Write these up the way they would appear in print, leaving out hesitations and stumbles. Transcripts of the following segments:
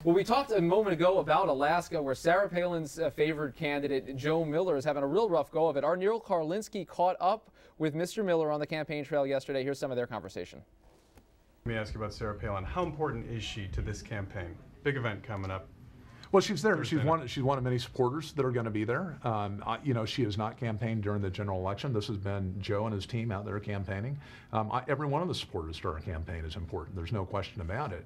Well, we talked a moment ago about Alaska, where Sarah Palin's favored candidate, Joe Miller, is having a real rough go of it. Our Neil Karlinski caught up with Mr. Miller on the campaign trail yesterday. Here's some of their conversation. Let me ask you about Sarah Palin. How important is she to this campaign? Big event coming up. Well, she's there. She's one of many supporters that are going to be there. You know, she has not campaigned during the general election. This has been Joe and his team out there campaigning. Every one of the supporters to our campaign is important. There's no question about it.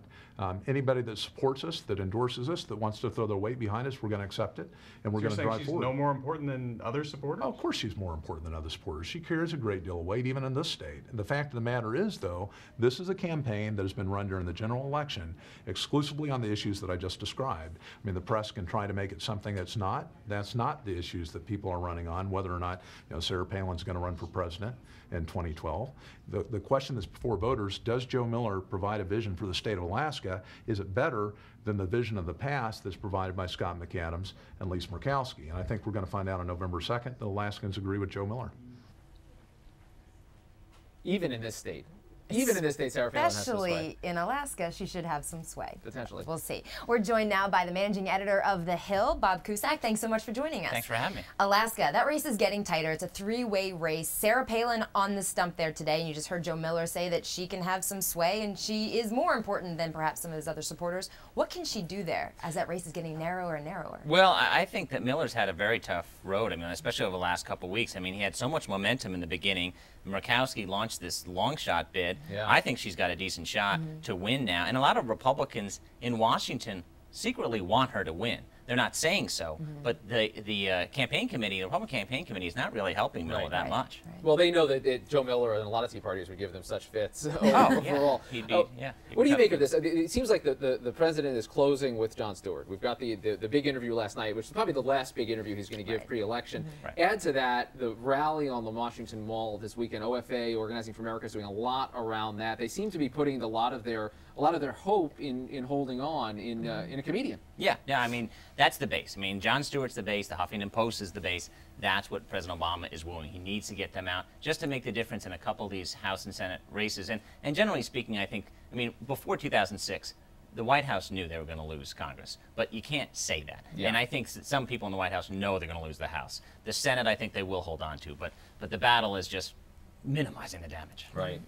Anybody that supports us, that endorses us, that wants to throw their weight behind us, we're going to accept it, and we're going to drive forward. She's no more important than other supporters? Oh, of course she's more important than other supporters. She carries a great deal of weight, even in this state. And the fact of the matter is, though, this is a campaign that has been run during the general election exclusively on the issues that I just described. I mean, the press can try to make it something that's not. That's not the issues that people are running on, whether or not, you know, Sarah Palin's going to run for president in 2012. The question that's before voters, does Joe Miller provide a vision for the state of Alaska? Is it better than the vision of the past that's provided by Scott McAdams and Lisa Murkowski? And I think we're going to find out on November 2nd, the Alaskans agree with Joe Miller. Even in this state. Even in this state, Sarah Palin has some sway. Especially in Alaska, she should have some sway. Potentially. We'll see. We're joined now by the managing editor of The Hill, Bob Cusack. Thanks so much for joining us. Thanks for having me. Alaska, that race is getting tighter. It's a three-way race. Sarah Palin on the stump there today, and you just heard Joe Miller say that she can have some sway, and she is more important than perhaps some of his other supporters. What can she do there as that race is getting narrower and narrower? Well, I think that Miller's had a very tough road. I mean, especially over the last couple of weeks. I mean, he had so much momentum in the beginning. Murkowski launched this long shot bid. Yeah. I think she's got a decent shot to win now. And a lot of Republicans in Washington secretly want her to win. They're not saying so, but the campaign committee, the Republican campaign committee, is not really helping Miller that much. Right. Well, they know that Joe Miller and a lot of Tea Partiers would give them such fits overall. Yeah. What do you make of this? It seems like the president is closing with Jon Stewart. We've got the big interview last night, which is probably the last big interview he's going to give pre-election. Add to that the rally on the Washington Mall this weekend. OFA, Organizing for America, is doing a lot around that. They seem to be putting a lot of their hope in holding on in a comedian. Yeah. I mean, that's the base. I mean, Jon Stewart's the base. The Huffington Post is the base. That's what President Obama is willing. He needs to get them out just to make the difference in a couple of these House and Senate races. And generally speaking, I mean, before 2006, the White House knew they were going to lose Congress, but you can't say that. Yeah. And I think some people in the White House know they're going to lose the House. The Senate, I think they will hold on to, but the battle is just minimizing the damage. Right.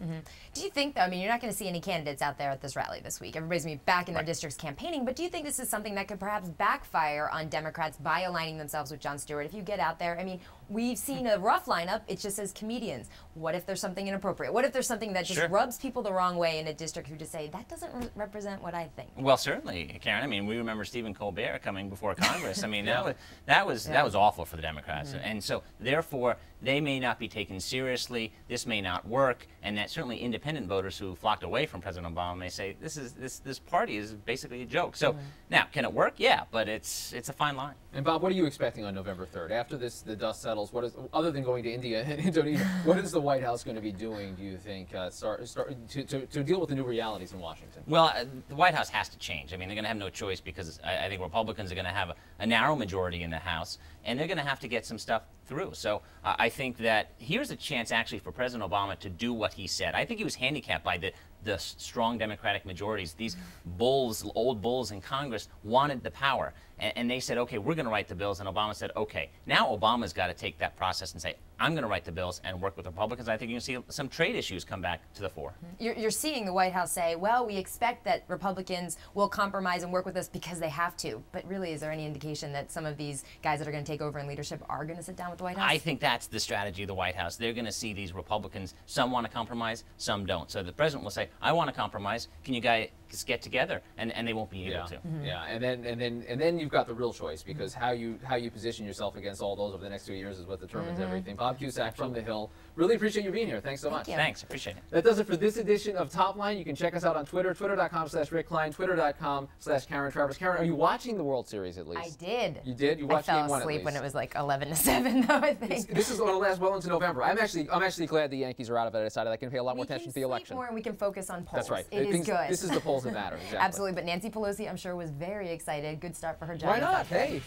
Do you think, though, I mean, you're not going to see any candidates out there at this rally this week. Everybody's going to be back in their districts campaigning, but do you think this is something that could perhaps backfire on Democrats by aligning themselves with Jon Stewart? If you get out there, I mean, we've seen a rough lineup. It just says comedians. What if there's something inappropriate? What if there's something that just rubs people the wrong way in a district who just say, that doesn't represent what I think? Well, certainly, Karen. I mean, we remember Stephen Colbert coming before Congress. I mean, that was awful for the Democrats. And so, therefore, they may not be taken seriously. This may not work. And that certainly independent voters who flocked away from President Obama may say, this party is basically a joke. So now, can it work? Yeah, but it's a fine line. And Bob, what are you expecting on November 3rd? After the dust settles, what is, other than going to India and Indonesia, what is the White House going to be doing, do you think, to deal with the new realities in Washington? Well, the White House has to change. I mean, they're going to have no choice because I think Republicans are going to have a narrow majority in the House, and they're going to have to get some stuff through. So I think that here's a chance actually for President Obama to do what he said. I think he was handicapped by the strong Democratic majorities. These bulls, old bulls in Congress wanted the power. And they said, okay, we're going to write the bills. And Obama said, okay, now Obama's got to take that process and say, I'm going to write the bills and work with Republicans. I think you're going to see some trade issues come back to the fore. You're seeing the White House say, well, we expect that Republicans will compromise and work with us because they have to. But really, is there any indication that some of these guys that are going to take over in leadership are going to sit down with the White House? I think that's the strategy of the White House. They're going to see these Republicans, some want to compromise, some don't. So the president will say, I want to compromise. Can you guys get together? And they won't be able to. Yeah, and then you've got the real choice, because how you position yourself against all those over the next 2 years is what determines everything. Bob Cusack from The Hill, really appreciate you being here. Thanks so much. Thanks, appreciate it. That does it for this edition of Top Line. You can check us out on Twitter, twitter.com/Rick Klein, twitter.com/Karen Travers. Karen, are you watching the World Series at least? I did. You did? You watched Game 1 at least? I fell asleep when it was like 11-7, though, I think. This is going to last well into November. I'm actually glad the Yankees are out of it. I decided I can pay a lot more attention to the election. More and we can focus on polls. That's right. It is good. This is the polls that matter. Exactly. Absolutely. But Nancy Pelosi, I'm sure, was very excited. Good start for her job. Why not? Hey.